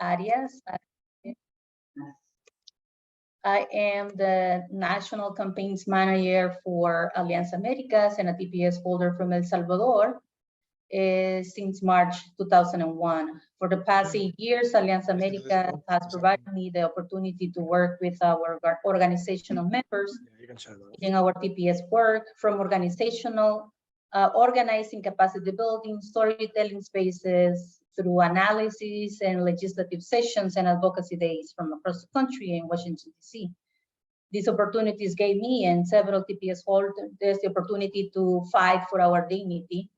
Arias. I am the National Campaigns Manager for Alianza Americas and a TPS holder from El Salvador since March 2001. For the past 8 years, Alianza Americas has provided me the opportunity to work with our organizational members in our TPS work, from organizational, organizing, capacity building, storytelling spaces, through analysis and legislative sessions and advocacy days from across the country in Washington, D.C. These opportunities gave me and several TPS holders the opportunity to fight for our dignity.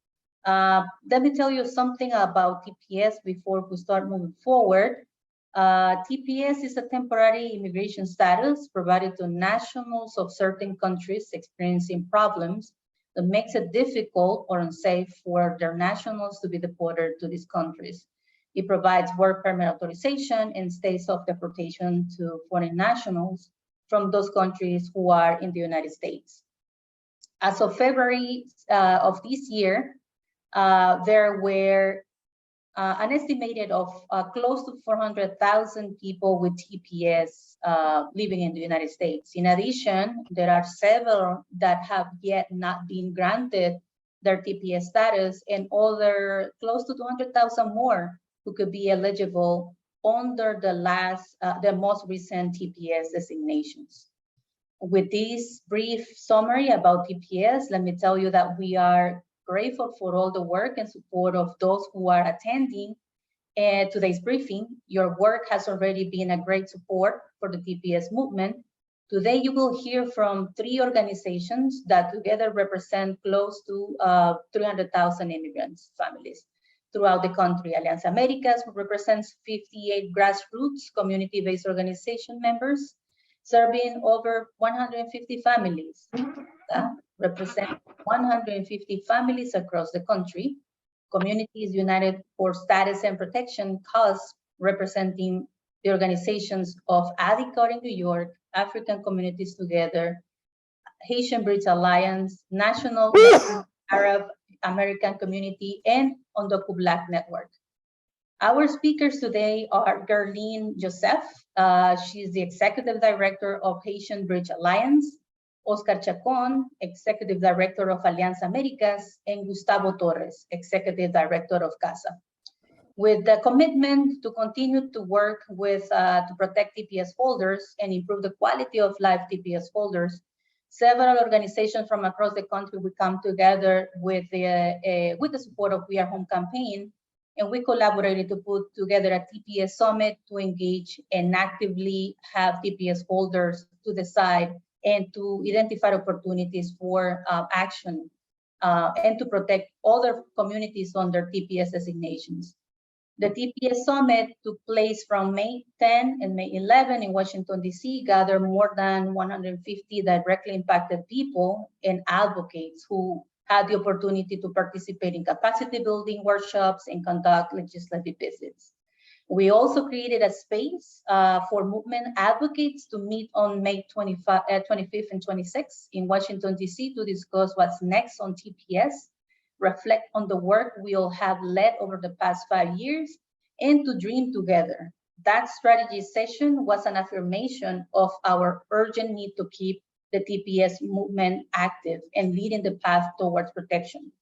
Let me tell you something about TPS before we start moving forward. TPS is a temporary immigration status provided to nationals of certain countries experiencing problems that makes it difficult or unsafe for their nationals to be deported to these countries. It provides work permit authorization and stays of deportation to foreign nationals from those countries who are in the United States. As of February of this year, there were an estimated of close to 400,000 people with TPS living in the United States. In addition, there are several that have yet not been granted their TPS status, and other close to 200,000 more who could be eligible under the most recent TPS designations. With this brief summary about TPS, let me tell you that we are grateful for all the work and support of those who are attending today's briefing. Your work has already been a great support for the TPS movement. Today, you will hear from 3 organizations that together represent close to 300,000 immigrants families throughout the country. Alianza Americas represents 58 grassroots community-based organization members serving over 150 families. Represent 150 families across the country. Communities United for Status and Protection, CUS, representing the organizations of ADICAR in New York, African Communities Together, Haitian Bridge Alliance, National Arab American Community, and Ondoku Black Network. Our speakers today are Gerline Joseph. She's the Executive Director of Haitian Bridge Alliance, Oscar Chacon, Executive Director of Alianza Americas, and Gustavo Torres, Executive Director of CASA. With the commitment to continue to work with to protect TPS holders and improve the quality of life TPS holders, several organizations from across the country will come together with the support of We Are Home campaign, and we collaborated to put together a TPS summit to engage and actively have TPS holders to decide and to identify opportunities for action and to protect other communities under TPS designations. The TPS Summit took place from May 10 and May 11 in Washington, D.C., gathered more than 150 directly impacted people and advocates who had the opportunity to participate in capacity building workshops and conduct legislative visits. We also created a space for movement advocates to meet on May 25th and 26th in Washington, D.C. to discuss what's next on TPS, reflect on the work we all have led over the past 5 years, and to dream together. That strategy session was an affirmation of our urgent need to keep the TPS movement active and leading the path towards protection.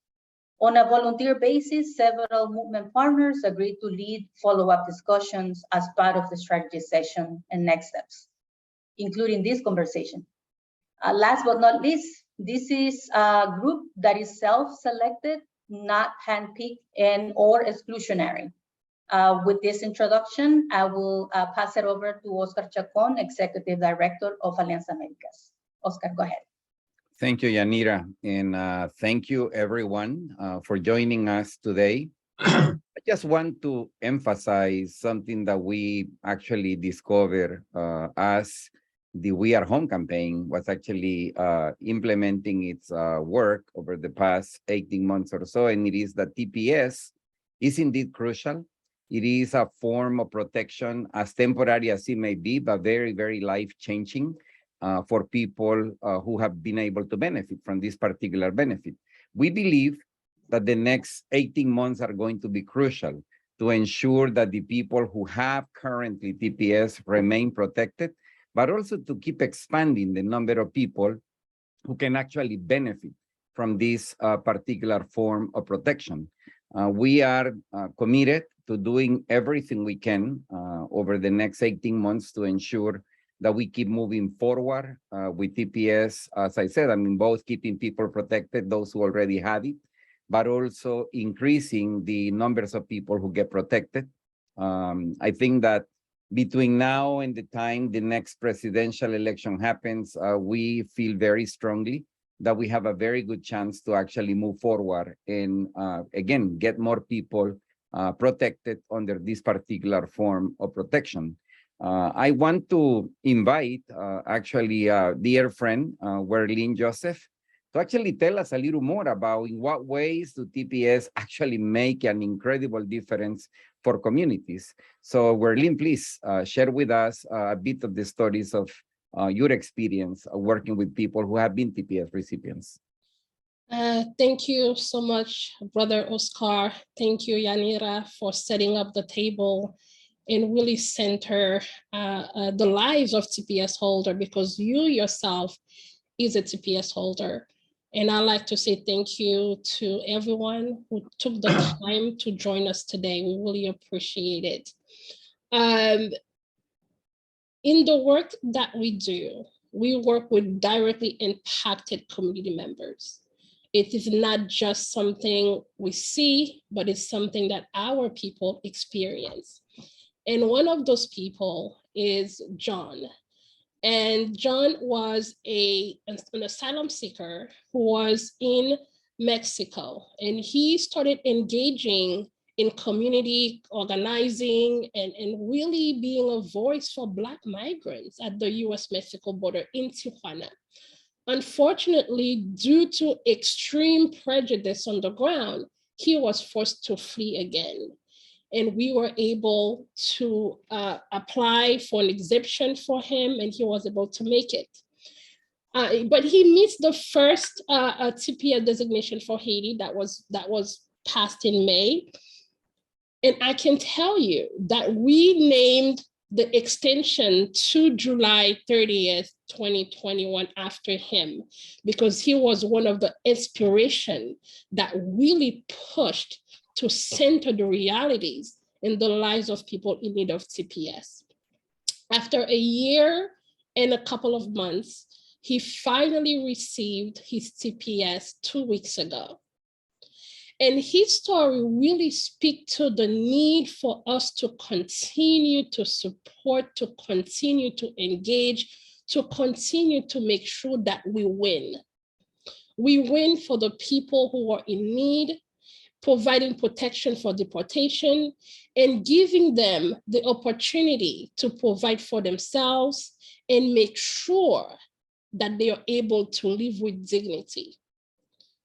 On a volunteer basis, several movement partners agreed to lead follow-up discussions as part of the strategy session and next steps, including this conversation. Last but not least, this is a group that is self-selected, not handpicked and or exclusionary. With this introduction, I will pass it over to Oscar Chacon, Executive Director of Alianza Americas. Oscar, go ahead. Thank you, Yanira, and thank you everyone for joining us today. I just want to emphasize something that we actually discovered as the We Are Home campaign was actually implementing its work over the past 18 months or so, and it is that TPS is indeed crucial. It is a form of protection, as temporary as it may be, but very, very life-changing for people who have been able to benefit from this particular benefit. We believe that the next 18 months are going to be crucial to ensure that the people who have currently TPS remain protected, but also to keep expanding the number of people who can actually benefit from this particular form of protection. We are committed to doing everything we can over the next 18 months to ensure that we keep moving forward with TPS. As I said, I mean, both keeping people protected, those who already have it, but also increasing the numbers of people who get protected. I think that between now and the time the next presidential election happens, we feel very strongly that we have a very good chance to actually move forward and, again, get more people protected under this particular form of protection. I want to invite, actually, a dear friend, Werlene Joseph, to actually tell us a little more about in what ways do TPS actually make an incredible difference for communities. So Werlene, please share with us a bit of the stories of your experience working with people who have been TPS recipients. Thank you so much, Brother Oscar. Thank you, Yanira, for setting up the table and really center the lives of TPS holder, because you yourself is a TPS holder. And I'd like to say thank you to everyone who took the time to join us today. We really appreciate it. In the work that we do, we work with directly impacted community members. It is not just something we see, but it's something that our people experience. And one of those people is John. And John was an asylum seeker who was in Mexico, and he started engaging in community organizing and really being a voice for Black migrants at the US-Mexico border in Tijuana. Unfortunately, due to extreme prejudice on the ground, he was forced to flee again. And we were able to apply for an exemption for him, and he was able to make it. But he meets the first TPS designation for Haiti that was passed in May. And I can tell you that we named the extension to July 30th, 2021 after him, because he was one of the inspiration that really pushed to center the realities in the lives of people in need of TPS. After a year and a couple of months, he finally received his TPS 2 weeks ago. And his story really speaks to the need for us to continue to support, to continue to engage, to continue to make sure that we win. We win for the people who are in need, providing protection for deportation, and giving them the opportunity to provide for themselves and make sure that they are able to live with dignity.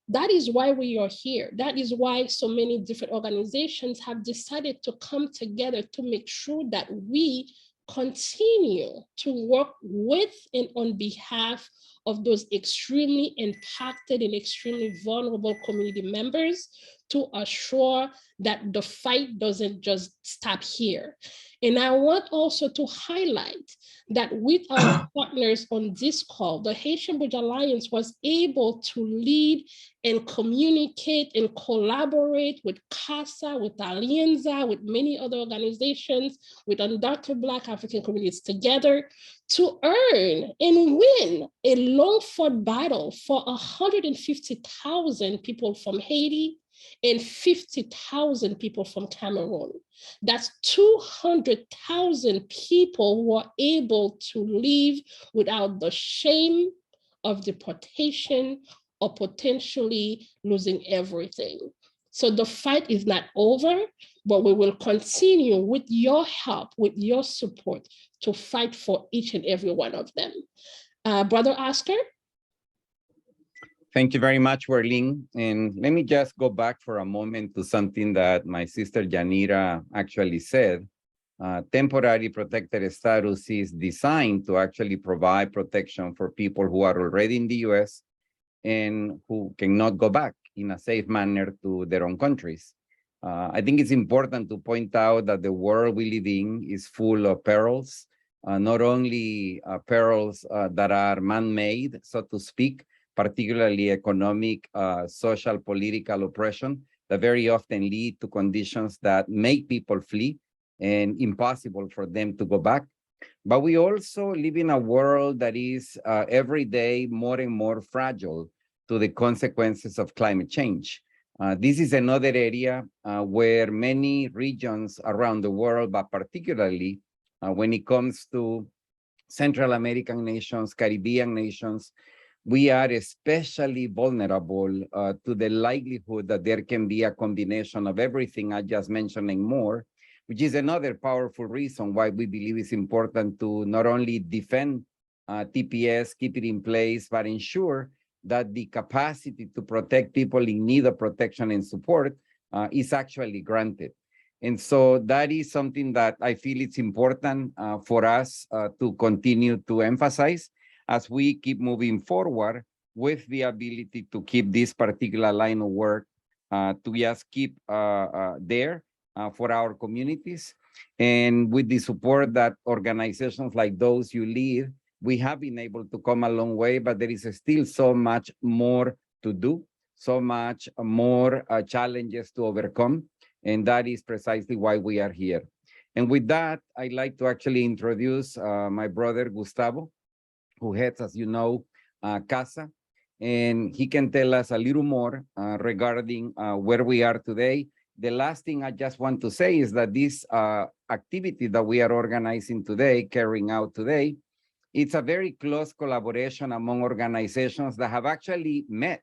That is why we are here. That is why so many different organizations have decided to come together to make sure that we continue to work with and on behalf of those extremely impacted and extremely vulnerable community members to assure that the fight doesn't just stop here. And I want also to highlight that with our partners on this call, the Haitian Bridge Alliance was able to lead and communicate and collaborate with CASA, with Alianza, with many other organizations, with undocumented Black African communities together to earn and win a long-fought battle for 150,000 people from Haiti and 50,000 people from Cameroon. That's 200,000 people who are able to live without the shame of deportation or potentially losing everything. So the fight is not over, but we will continue with your help, with your support to fight for each and every one of them. Brother Oscar? Thank you very much, Werlene. And let me just go back for a moment to something that my sister Yanira actually said. Temporary protected status is designed to actually provide protection for people who are already in the US and who cannot go back in a safe manner to their own countries. I think it's important to point out that the world we live in is full of perils, not only perils that are man-made, so to speak, particularly economic, social, political oppression that very often lead to conditions that make people flee and impossible for them to go back. But we also live in a world that is every day more and more fragile to the consequences of climate change. This is another area where many regions around the world, but particularly when it comes to Central American nations, Caribbean nations, we are especially vulnerable to the likelihood that there can be a combination of everything I just mentioned and more, which is another powerful reason why we believe it's important to not only defend TPS, keep it in place, but ensure that the capacity to protect people in need of protection and support is actually granted. And so that is something that I feel it's important for us to continue to emphasize as we keep moving forward with the ability to keep this particular line of work to just keep there for our communities. And with the support that organizations like those you lead, we have been able to come a long way, but there is still so much more to do, so much more challenges to overcome. And that is precisely why we are here. And with that, I'd like to actually introduce my brother, Gustavo, who heads, as you know, CASA. And he can tell us a little more regarding where we are today. The last thing I just want to say is that this activity that we are organizing today, carrying out today, it's a very close collaboration among organizations that have actually met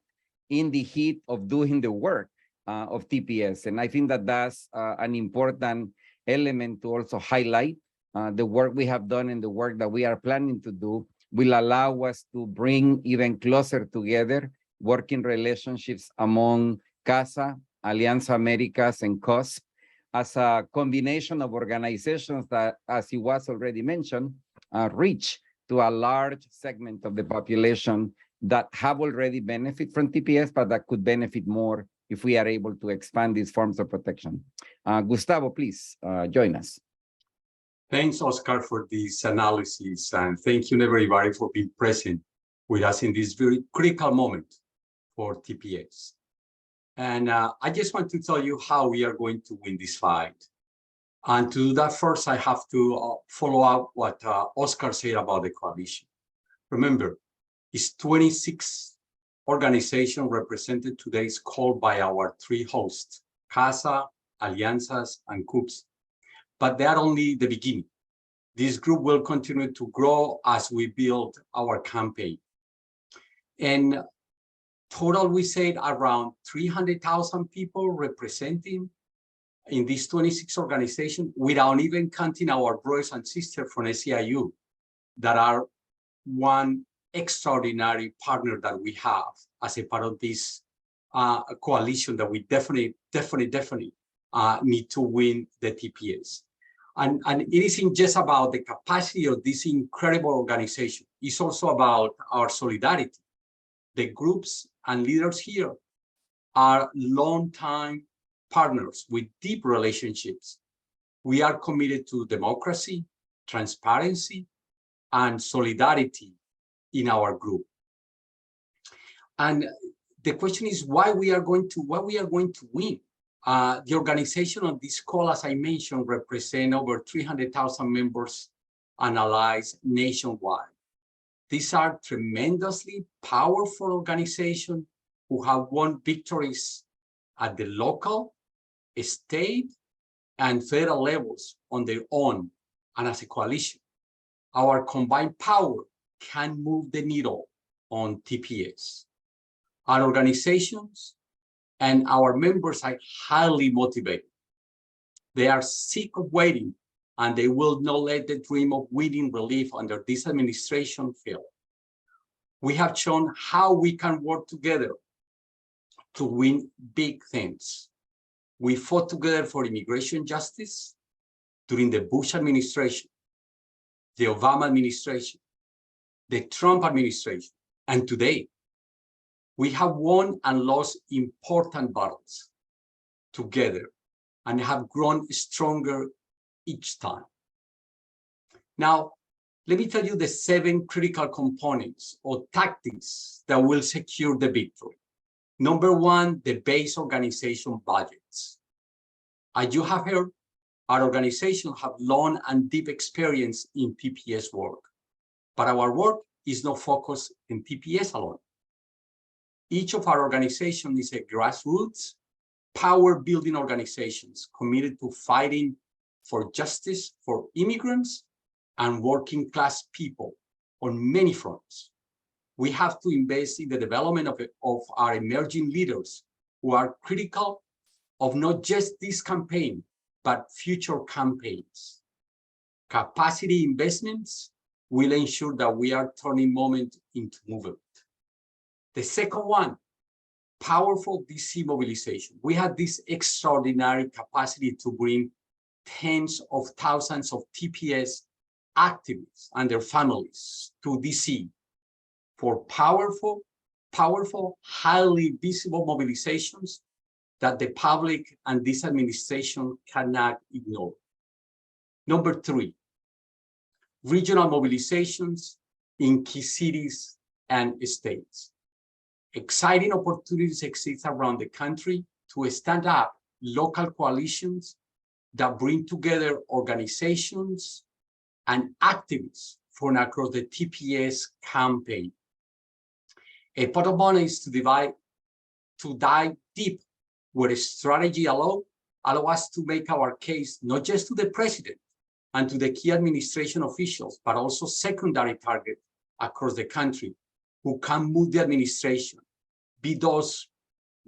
in the heat of doing the work of TPS. And I think that that's an important element to also highlight. The work we have done and the work that we are planning to do will allow us to bring even closer together working relationships among CASA, Alianza Americas, and COSP as a combination of organizations that, as it was already mentioned, reach to a large segment of the population that have already benefited from TPS, but that could benefit more if we are able to expand these forms of protection. Gustavo, please join us. Thanks, Oscar, for this analysis, and thank you, everybody, for being present with us in this very critical moment for TPS. And I just want to tell you how we are going to win this fight. And to do that, first, I have to follow up what Oscar said about the coalition. Remember, it's 26 organizations represented today, is called by our three hosts, CASA, Alianzas, and CUPS. But they are only the beginning. This group will continue to grow as we build our campaign. And total, we said around 300,000 people representing in these 26 organizations, without even counting our brothers and sisters from SEIU that are one extraordinary partner that we have as a part of this coalition that we definitely need to win the TPS. And it isn't just about the capacity of this incredible organization. It's also about our solidarity. The groups and leaders here are long-time partners with deep relationships. We are committed to democracy, transparency, and solidarity in our group. And the question is why we are going to win. The organization on this call, as I mentioned, represent over 300,000 members and allies nationwide. These are tremendously powerful organizations who have won victories at the local, state, and federal levels on their own and as a coalition. Our combined power can move the needle on TPS. Our organizations and our members are highly motivated. They are sick of waiting, and they will not let the dream of winning relief under this administration fail. We have shown how we can work together to win big things. We fought together for immigration justice during the Bush administration, the Obama administration, the Trump administration, and today. We have won and lost important battles together and have grown stronger each time. Now, let me tell you the 7 critical components or tactics that will secure the victory. Number 1, the base organization budgets. As you have heard, our organization have long and deep experience in TPS work, but our work is not focused in TPS alone. Each of our organizations is a grassroots, power-building organizations committed to fighting for justice for immigrants and working class people on many fronts. We have to invest in the development of our emerging leaders who are critical of not just this campaign, but future campaigns. Capacity investments will ensure that we are turning moment into movement. The second one, powerful DC mobilization. We have this extraordinary capacity to bring tens of thousands of TPS activists and their families to DC for powerful, highly visible mobilizations that the public and this administration cannot ignore. Number 3, regional mobilizations in key cities and states. Exciting opportunities exist around the country to stand up local coalitions that bring together organizations and activists from across the TPS campaign. A bottom line is to dive deep where strategy allow us to make our case not just to the president and to the key administration officials, but also secondary targets across the country who can move the administration, be those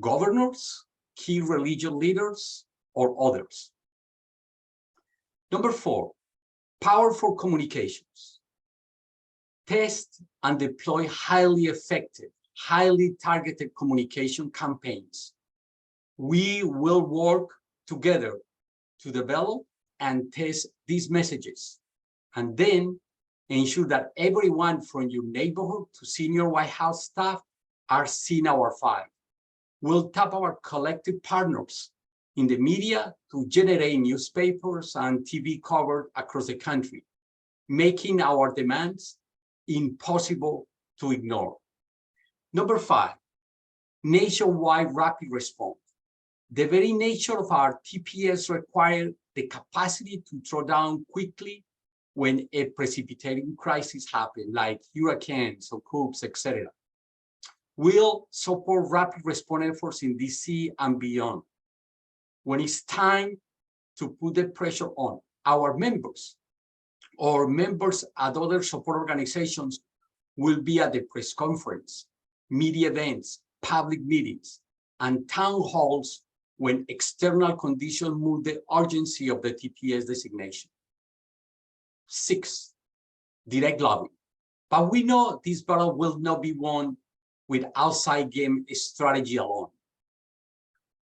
governors, key religious leaders, or others. Number 4, powerful communications. Test and deploy highly effective, highly targeted communication campaigns. We will work together to develop and test these messages, and then ensure that everyone from your neighborhood to senior White House staff are seeing our fight. We'll tap our collective partners in the media to generate newspapers and TV coverage across the country, making our demands impossible to ignore. Number 5, nationwide rapid response. The very nature of our TPS requires the capacity to throw down quickly when a precipitating crisis happens, like hurricanes or coups, etc. We'll support rapid response efforts in DC and beyond. When it's time to put the pressure on our members or members at other support organizations will be at the press conference, media events, public meetings, and town halls when external conditions move the urgency of the TPS designation. 6, direct lobbying. But we know this battle will not be won with outside game strategy alone.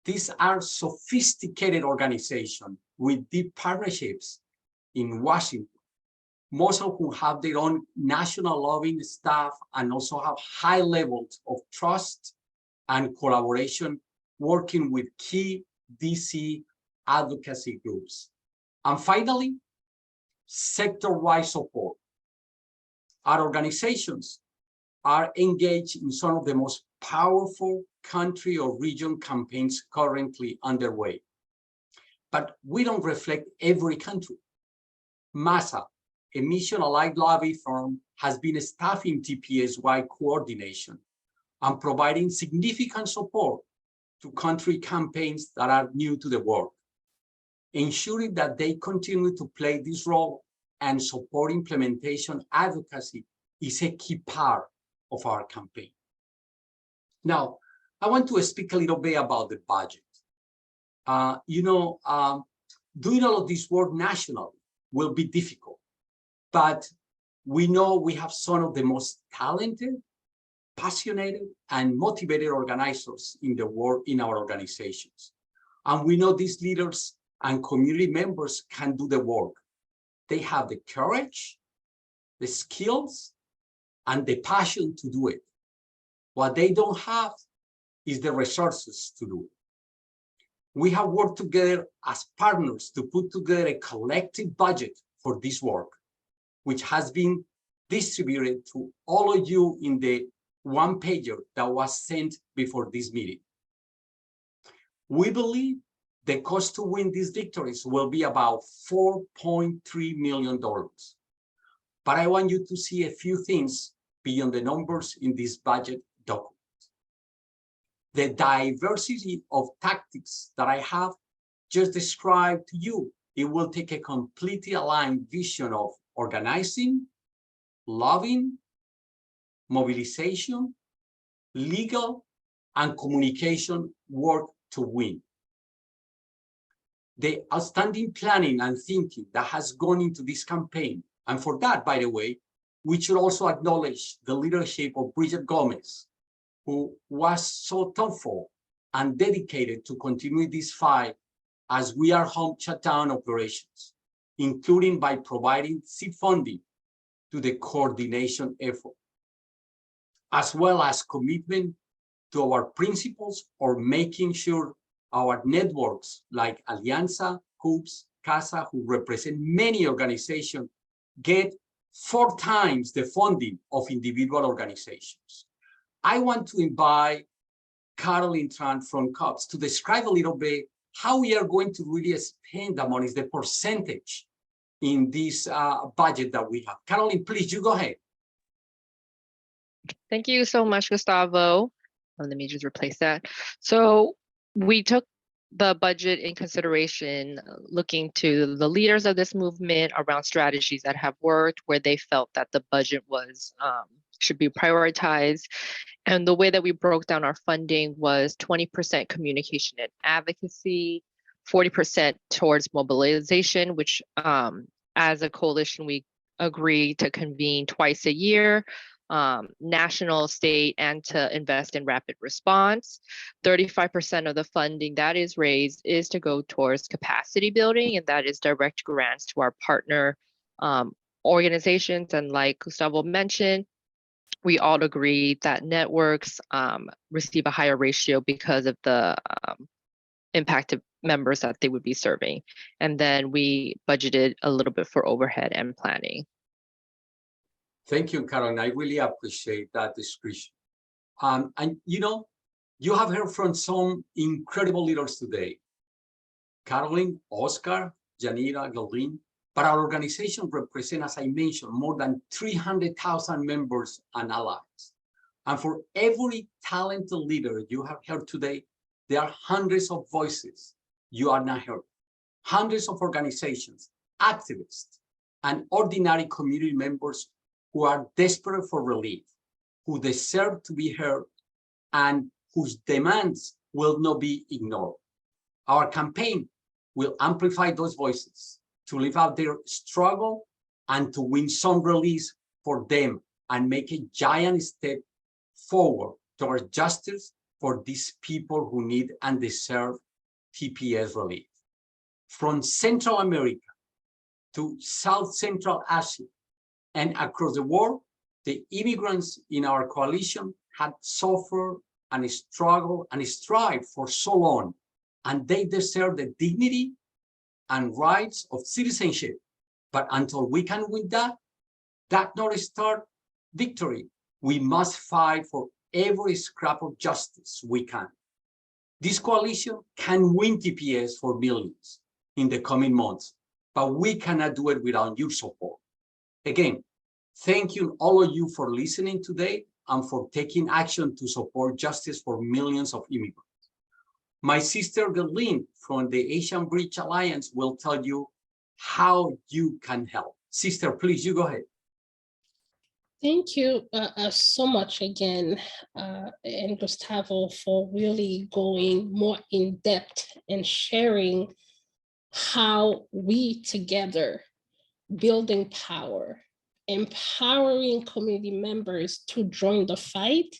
These are sophisticated organizations with deep partnerships in Washington, most of whom have their own national lobbying staff and also have high levels of trust and collaboration working with key DC advocacy groups. And finally, sector-wide support. Our organizations are engaged in some of the most powerful country or region campaigns currently underway. But we don't reflect every country. MASA, a mission-allied lobby firm, has been staffing TPS-wide coordination and providing significant support to country campaigns that are new to the work, ensuring that they continue to play this role and support implementation advocacy is a key part of our campaign. Now, I want to speak a little bit about the budget. Doing all of this work nationally will be difficult, but we know we have some of the most talented, passionate, and motivated organizers in the world in our organizations. And we know these leaders and community members can do the work. They have the courage, the skills, and the passion to do it. What they don't have is the resources to do it. We have worked together as partners to put together a collective budget for this work, which has been distributed to all of you in the one-pager that was sent before this meeting. We believe the cost to win these victories will be about $4.3 million. But I want you to see a few things beyond the numbers in this budget document. The diversity of tactics that I have just described to you, it will take a completely aligned vision of organizing, lobbying, mobilization, legal, and communication work to win. The outstanding planning and thinking that has gone into this campaign, and for that, by the way, we should also acknowledge the leadership of Bridget Gomez, who was so thoughtful and dedicated to continue this fight as we are home shutdown operations, including by providing seed funding to the coordination effort, as well as commitment to our principles or making sure our networks like Alianza, CUPS, CASA, who represent many organizations, get 4 times the funding of individual organizations. I want to invite Caroline Tran from CUPS to describe a little bit how we are going to really spend the money, the percentage in this budget that we have. Caroline, please, you go ahead. Thank you so much, Gustavo. Let me just replace that. So we took the budget in consideration, looking to the leaders of this movement around strategies that have worked, where they felt that the budget was should be prioritized. And the way that we broke down our funding was 20% communication and advocacy, 40% towards mobilization, which as a coalition, we agreed to convene twice a year, national, state, and to invest in rapid response. 35% of the funding that is raised is to go towards capacity building, and that is direct grants to our partner organizations. And like Gustavo mentioned, we all agreed that networks receive a higher ratio because of the impacted members that they would be serving. And then we budgeted a little bit for overhead and planning. Thank you, Caroline. I really appreciate that description. And you know, you have heard from some incredible leaders today. Caroline, Oscar, Yanira, Galvin, but our organization represents, as I mentioned, more than 300,000 members and allies. And for every talented leader you have heard today, there are hundreds of voices you are not heard, hundreds of organizations, activists, and ordinary community members who are desperate for relief, who deserve to be heard, and whose demands will not be ignored. Our campaign will amplify those voices to live out their struggle and to win some release for them and make a giant step forward towards justice for these people who need and deserve TPS relief. From Central America to South Central Asia and across the world, the immigrants in our coalition had suffered and struggled and strived for so long, and they deserve the dignity and rights of citizenship. But until we can win that North Star victory, we must fight for every scrap of justice we can. This coalition can win TPS for millions in the coming months, but we cannot do it without your support. Again, thank you all of you for listening today and for taking action to support justice for millions of immigrants. My sister Galin from the Asian Bridge Alliance will tell you how you can help. Sister, please, you go ahead. Thank you so much again, and Gustavo, for really going more in depth and sharing how we together, building power, empowering community members to join the fight,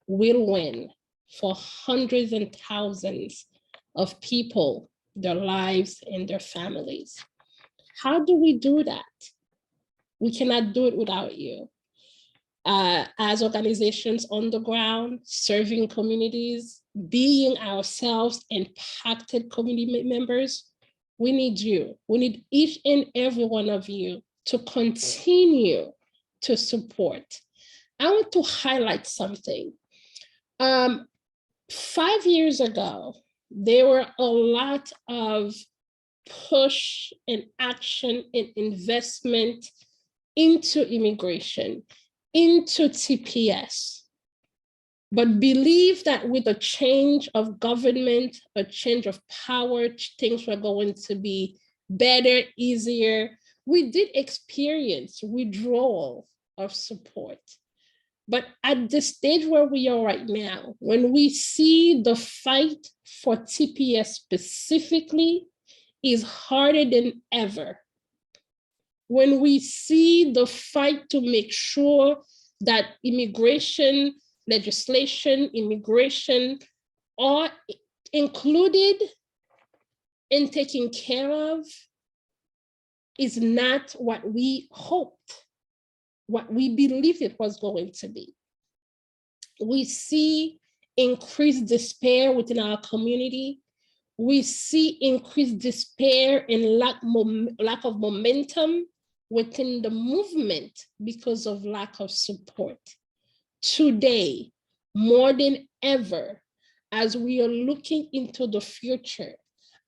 will win for hundreds and thousands of people, their lives and their families. How do we do that? We cannot do it without you. As organizations on the ground, serving communities, being ourselves impacted community members, we need you. We need each and every one of you to continue to support. I want to highlight something. 5 years ago, there were a lot of push and action and investment into immigration, into TPS. But believe that with a change of government, a change of power, things were going to be better, easier. We did experience withdrawal of support. But at the stage where we are right now, when we see the fight for TPS specifically is harder than ever, when we see the fight to make sure that immigration legislation, immigration are included and taken care of, is not what we hoped, what we believed it was going to be. We see increased despair within our community. We see increased despair and lack of momentum within the movement because of lack of support. Today, more than ever, as we are looking into the future,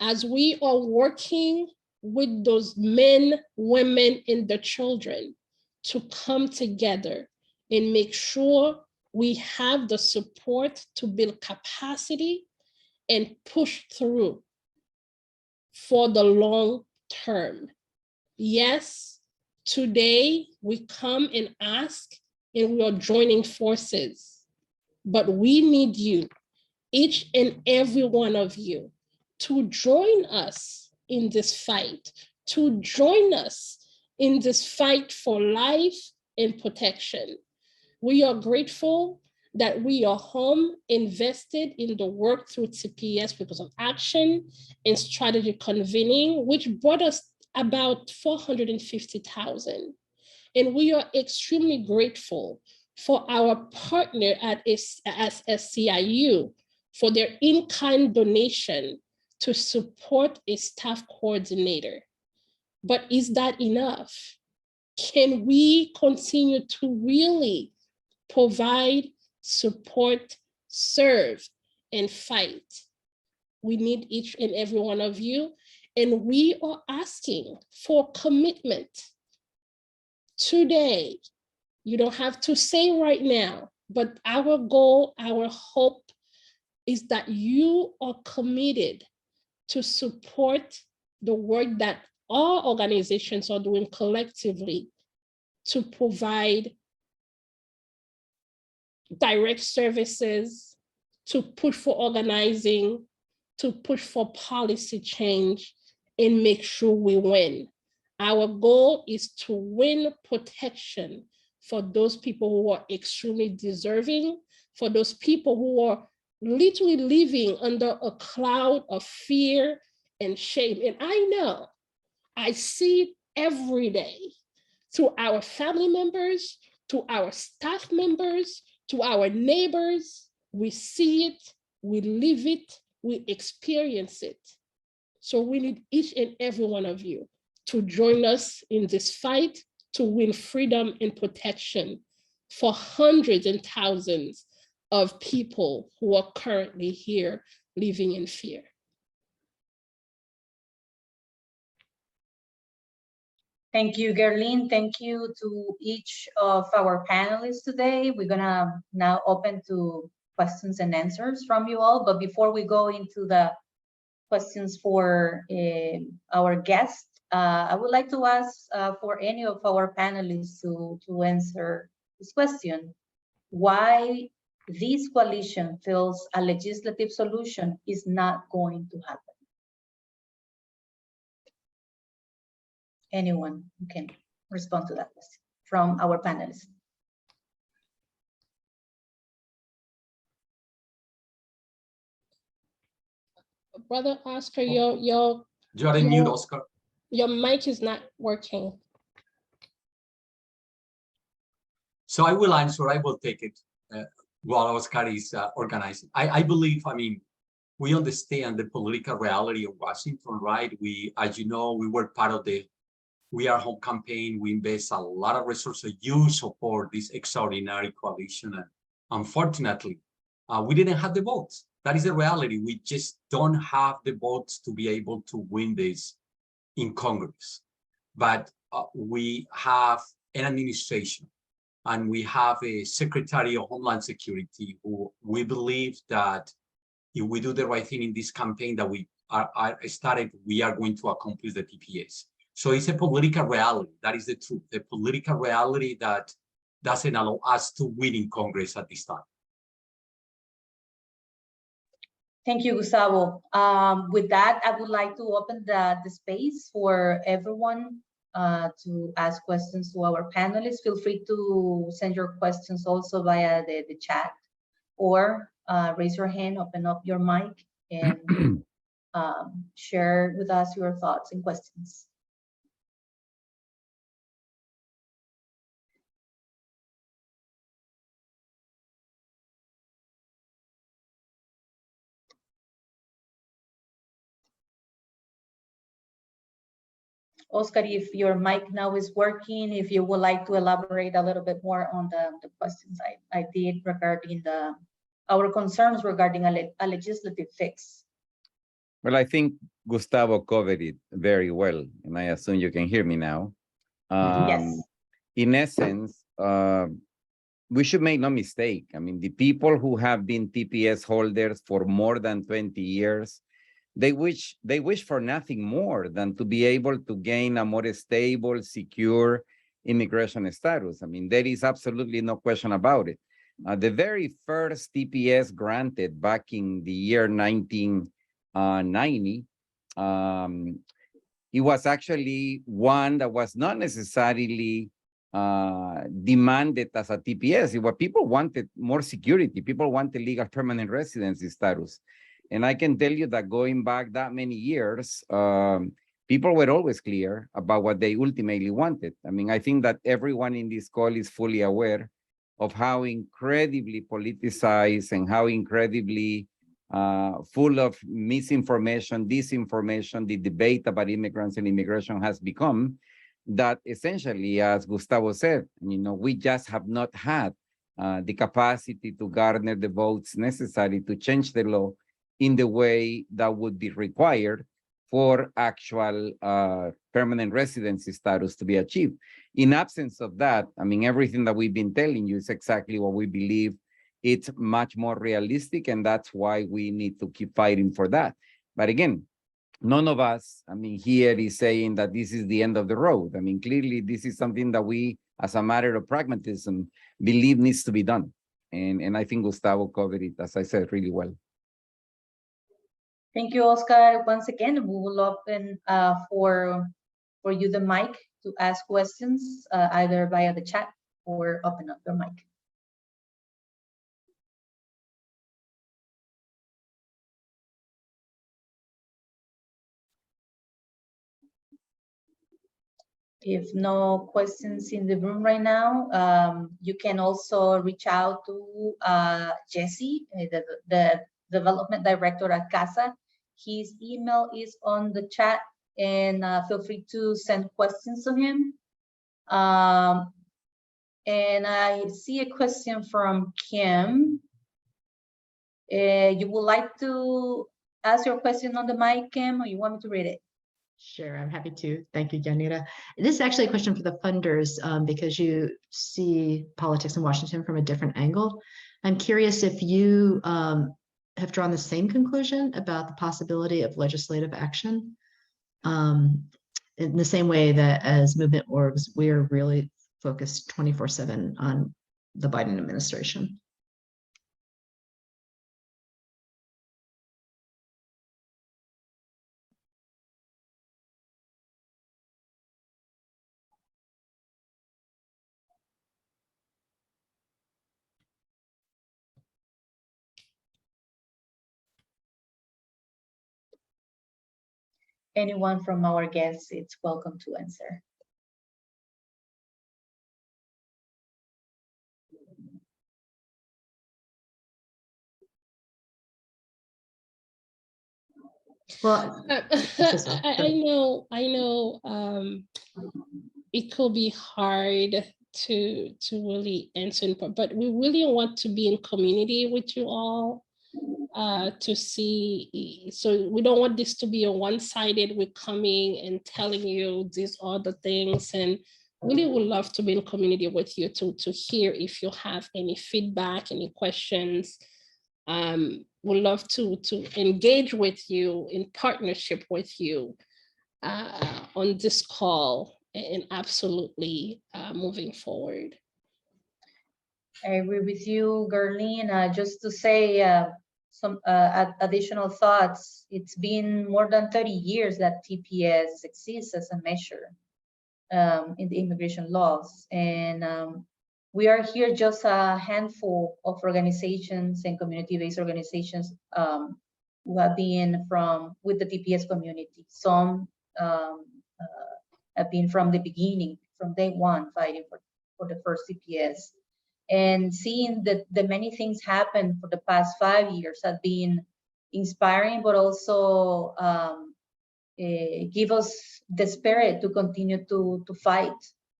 as we are working with those men, women, and the children to come together and make sure we have the support to build capacity and push through for the long term. Yes, today we come and ask and we are joining forces, but we need you, each and every one of you, to join us in this fight, to join us in this fight for life and protection. We are grateful that we are home, invested in the work through TPS because of action and strategic convening, which brought us about 450,000. And we are extremely grateful for our partner at SCIU for their in-kind donation to support a staff coordinator. But is that enough? Can we continue to really provide, support, serve, and fight? We need each and every one of you, and we are asking for commitment. Today, you don't have to say right now, but our goal, our hope is that you are committed to support the work that all organizations are doing collectively to provide direct services, to push for organizing, to push for policy change, and make sure we win. Our goal is to win protection for those people who are extremely deserving, for those people who are literally living under a cloud of fear and shame. And I know, I see it every day to our family members, to our staff members, to our neighbors. We see it, we live it, we experience it. So we need each and every one of you to join us in this fight to win freedom and protection for hundreds and thousands of people who are currently here living in fear. Thank you, Gerline. Thank you to each of our panelists today. We're gonna now open to questions and answers from you all. But before we go into the questions for our guest, I would like to ask for any of our panelists to answer this question. Why this coalition feels a legislative solution is not going to happen? Anyone who can respond to that question from our panelists. Brother Oscar, you're on mute, Oscar. Your mic is not working. So I will answer, I will take it. while Oscar is organizing. I believe, I mean, we understand the political reality of Washington, right? We, as you know, we were part of the We Are Home campaign. We invest a lot of resources. You support this extraordinary coalition. And unfortunately, we didn't have the votes. That is the reality. We just don't have the votes to be able to win this in Congress. But we have an administration and we have a Secretary of Homeland Security who we believe that if we do the right thing in this campaign that we are started, we are going to accomplish the TPS. So it's a political reality. That is the truth. The political reality that doesn't allow us to win in Congress at this time. Thank you, Gustavo. With that, I would like to open the space for everyone to ask questions to our panelists. Feel free to send your questions also via the chat, or raise your hand, open up your mic, and share with us your thoughts and questions. Oscar, if your mic now is working, if you would like to elaborate a little bit more on the questions I did regarding our concerns regarding a legislative fix. Well, I think Gustavo covered it very well, and I assume you can hear me now. Yes. In essence, we should make no mistake. I mean, the people who have been TPS holders for more than 20 years, they wish for nothing more than to be able to gain a more stable, secure immigration status. I mean, there is absolutely no question about it. The very first TPS granted back in the year 1990, it was actually one that was not necessarily demanded as a TPS. It was people wanted more security. People wanted legal permanent residency status. And I can tell you that going back that many years, people were always clear about what they ultimately wanted. I mean, I think that everyone in this call is fully aware of how incredibly politicized and how incredibly full of misinformation, disinformation, the debate about immigrants and immigration has become, that essentially, as Gustavo said, you know, we just have not had the capacity to garner the votes necessary to change the law in the way that would be required for actual permanent residency status to be achieved. In absence of that, I mean, everything that we've been telling you is exactly what we believe. It's much more realistic, and that's why we need to keep fighting for that. But again, none of us, I mean, here is saying that this is the end of the road. I mean, clearly, this is something that we, as a matter of pragmatism, believe needs to be done. And I think Gustavo covered it, as I said, really well. Thank you, Oscar. Once again, we will open for you the mic to ask questions, either via the chat or open up your mic. If no questions in the room right now, you can also reach out to Jesse, the Development Director at CASA. His email is on the chat, and feel free to send questions to him. And I see a question from Kim. You would like to ask your question on the mic, Kim, or you want me to read it? Sure, I'm happy to. Thank you, Yanira. This is actually a question for the funders, because you see politics in Washington from a different angle. I'm curious if you have drawn the same conclusion about the possibility of legislative action. In the same way that as movement orgs, we are really focused 24/7 on the Biden administration. Anyone from our guests, it's welcome to answer. Well, I know it could be hard to really answer, but we really want to be in community with you all to see. So we don't want this to be a one-sided, we're coming and telling you these are the things, and really would love to be in community with you to hear if you have any feedback, any questions. Would love to engage with you in partnership with you on this call and absolutely moving forward. I agree with you, Gerline. Just to say some additional thoughts, it's been more than 30 years that TPS exists as a measure in the immigration laws. And we are here just a handful of organizations and community-based organizations who have been with the TPS community. Some have been from the beginning, from day one, fighting for the first TPS. And seeing that the many things happen for the past 5 years have been inspiring, but also give us the spirit to continue to fight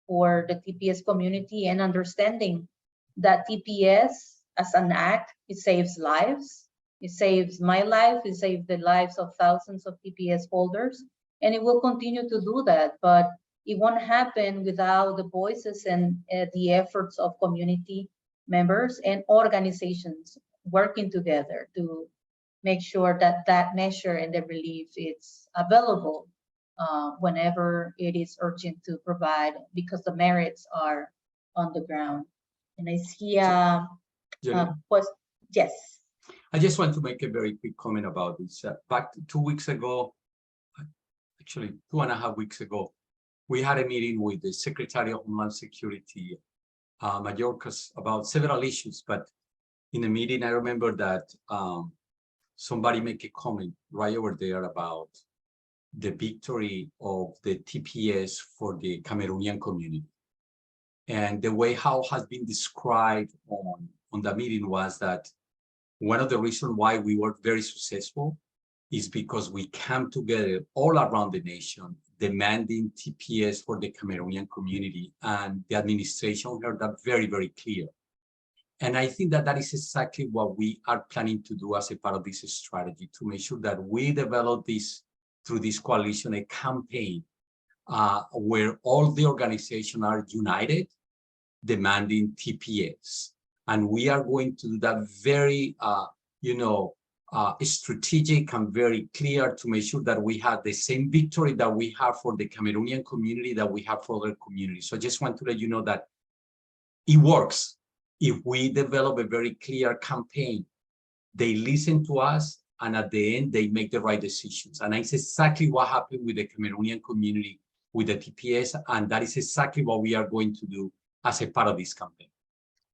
for the TPS community, and understanding that TPS as an act, it saves lives. It saves my life, it saves the lives of thousands of TPS holders, and it will continue to do that. But it won't happen without the voices and the efforts of community members and organizations working together to make sure that that measure and the relief is available whenever it is urgent to provide, because the merits are on the ground. And I see yes. I just want to make a very quick comment about this. Back 2 weeks ago, actually 2.5 weeks ago, we had a meeting with the Secretary of Homeland Security, Mayorkas, about several issues. But in the meeting, I remember that somebody make a comment right over there about the victory of the TPS for the Cameroonian community. And the way how has been described on the meeting was that one of the reasons why we were very successful is because we came together all around the nation demanding TPS for the Cameroonian community, and the administration heard that very, very clear. And I think that that is exactly what we are planning to do as a part of this strategy, to make sure that we develop this through this coalition, a campaign where all the organizations are united demanding TPS. And we are going to do that very, strategic and very clear, to make sure that we have the same victory that we have for the Cameroonian community that we have for other communities. So I just want to let you know that it works. If we develop a very clear campaign, they listen to us, and at the end, they make the right decisions. And that's exactly what happened with the Cameroonian community, with the TPS, and that is exactly what we are going to do as a part of this campaign.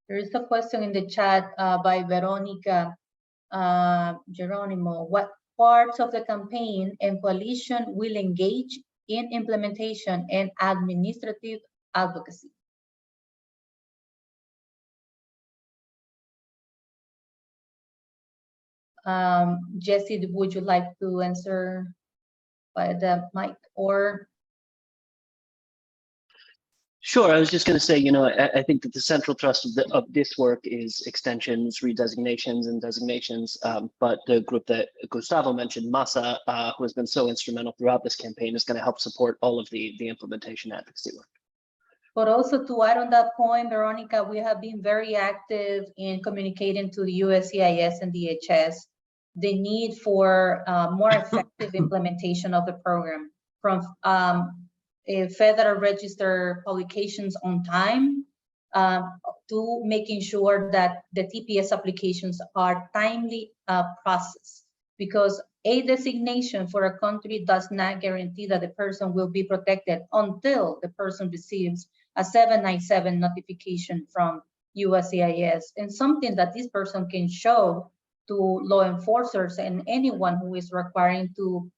There is a question in the chat by Veronica Geronimo. What parts of the campaign and coalition will engage in implementation and administrative advocacy? Jesse, would you like to answer by the mic, or? Sure. I was just going to say, I think that the central thrust of this work is extensions, redesignations, and designations. But the group that Gustavo mentioned, MASA, who has been so instrumental throughout this campaign, is going to help support all of the implementation advocacy work. But also, to add on that point, Veronica, we have been very active in communicating to the USCIS and DHS the need for more effective implementation of the program, from Federal Register publications on time to making sure that the TPS applications are timely processed, because a designation for a country does not guarantee that the person will be protected until the person receives a 797 notification from USCIS, and something that this person can show to law enforcers and anyone who is requiring to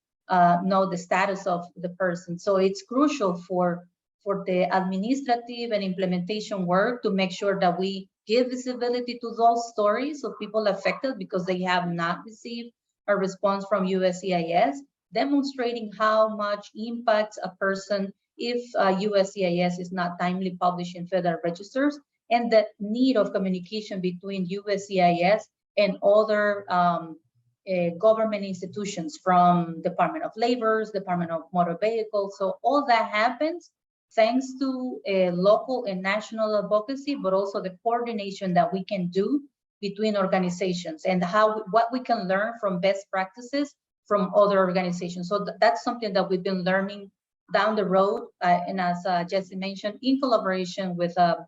know the status of the person. So it's crucial for the administrative and implementation work to make sure that we give visibility to those stories of people affected because they have not received a response from USCIS, demonstrating how much impacts a person if USCIS is not timely published in federal registers, and the need of communication between USCIS and other government institutions, from Department of Labor, Department of Motor Vehicles. So all that happens thanks to local and national advocacy, but also the coordination that we can do between organizations, and what we can learn from best practices from other organizations. So that's something that we've been learning down the road, and as Jesse mentioned, in collaboration with our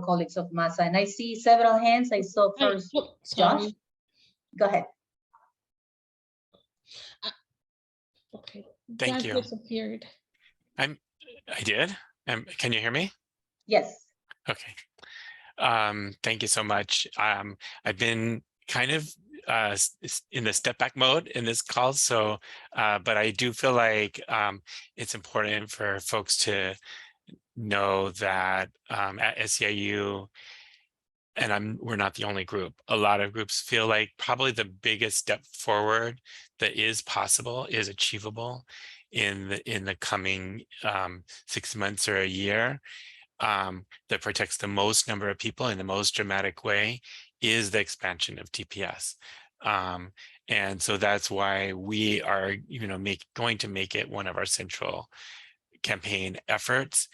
colleagues of MASA. And I see several hands. I saw first Josh. Go ahead. Okay. Thank Josh you. disappeared. I did. Can you hear me? Yes. Okay. Thank you so much. I've been kind of in the step back mode in this call, so but I do feel like it's important for folks to know that at SEIU, and we're not the only group, a lot of groups feel like probably the biggest step forward that is possible, is achievable in the coming 6 months or a year, that protects the most number of people in the most dramatic way, is the expansion of TPS. And so that's why we are, going to make it one of our central campaign efforts.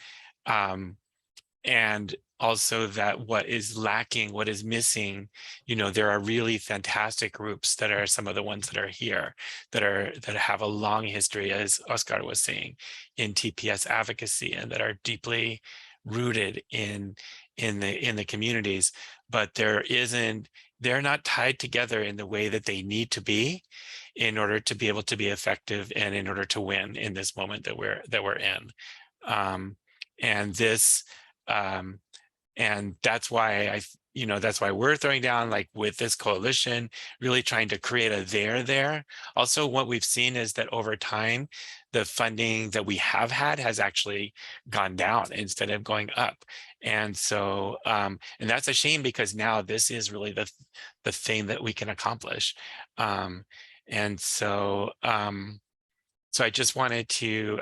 And also that what is lacking, what is missing, there are really fantastic groups that are some of the ones that are here, that have a long history, as Oscar was saying, in TPS advocacy, and that are deeply rooted in the communities, but they're not tied together in the way that they need to be in order to be able to be effective and in order to win in this moment that we're in. And that's why that's why we're throwing down, like, with this coalition, really trying to create a there. Also, what we've seen is that over time, the funding that we have had has actually gone down instead of going up. And so, and that's a shame, because now this is really the thing that we can accomplish. And so, so I just wanted to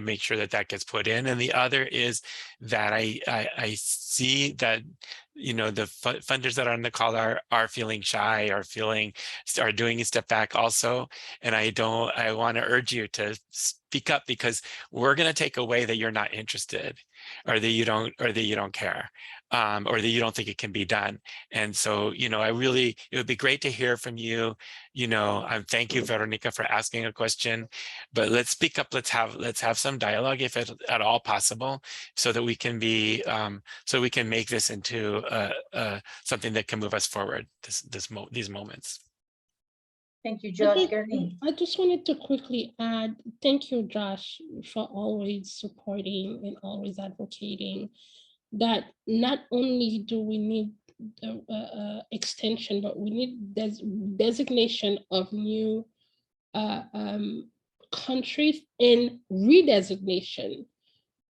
make sure that gets put in. And the other is that I see that, the funders that are on the call are feeling shy, are doing a step back also. And I want to urge you to speak up, because we're going to take away that you're not interested, or that you don't care, or that you don't think it can be done. And so, it would be great to hear from you. Thank you, Veronica, for asking a question, but let's speak up. Let's have some dialogue, if at all possible, so that we can make this into something that can move us forward. These moments. Thank you, Josh. I just wanted to quickly add, thank you, Josh, for always supporting and always advocating that not only do we need extension, but we need designation of new countries and redesignation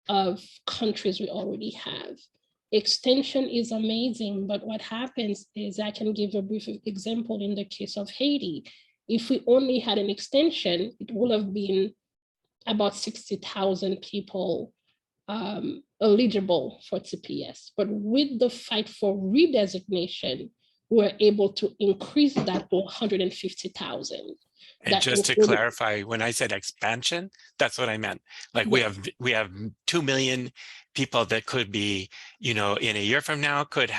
of countries we already have. Extension is amazing, but what happens is, I can give a brief example in the case of Haiti. If we only had an extension, it would have been about 60,000 people eligible for TPS. But with the fight for redesignation, we're able to increase that to 150,000. And just to clarify, when I said expansion, that's what I meant. Like, yeah, we have 2 million people that could be, in a year from now, could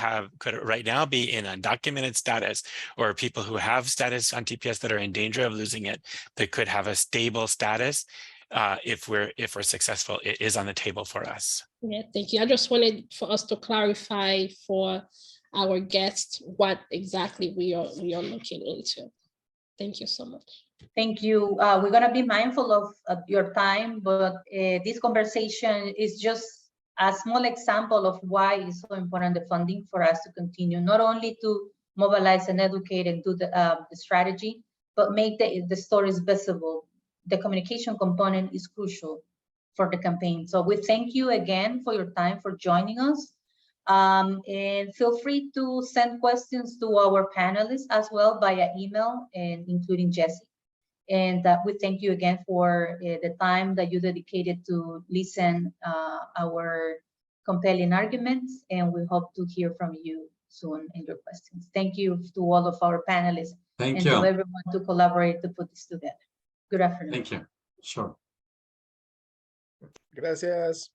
right now be in undocumented status, or people who have status on TPS that are in danger of losing it, that could have a stable status. If we're successful, it is on the table for us. Yeah, thank you. I just wanted for us to clarify for our guests what exactly we are looking into. Thank you so much. Thank you. We're going to be mindful of your time, but this conversation is just a small example of why it's so important, the funding, for us to continue, not only to mobilize and educate and do the strategy, but make the stories visible. The communication component is crucial for the campaign. So we thank you again for your time, for joining us. And feel free to send questions to our panelists as well via email, and including Jesse. And we thank you again for the time that you dedicated to listen our compelling arguments, and we hope to hear from you soon in your questions. Thank you to all of our panelists Thank and you. to everyone to collaborate to put this together. Good afternoon. Thank you. Sure. Gracias.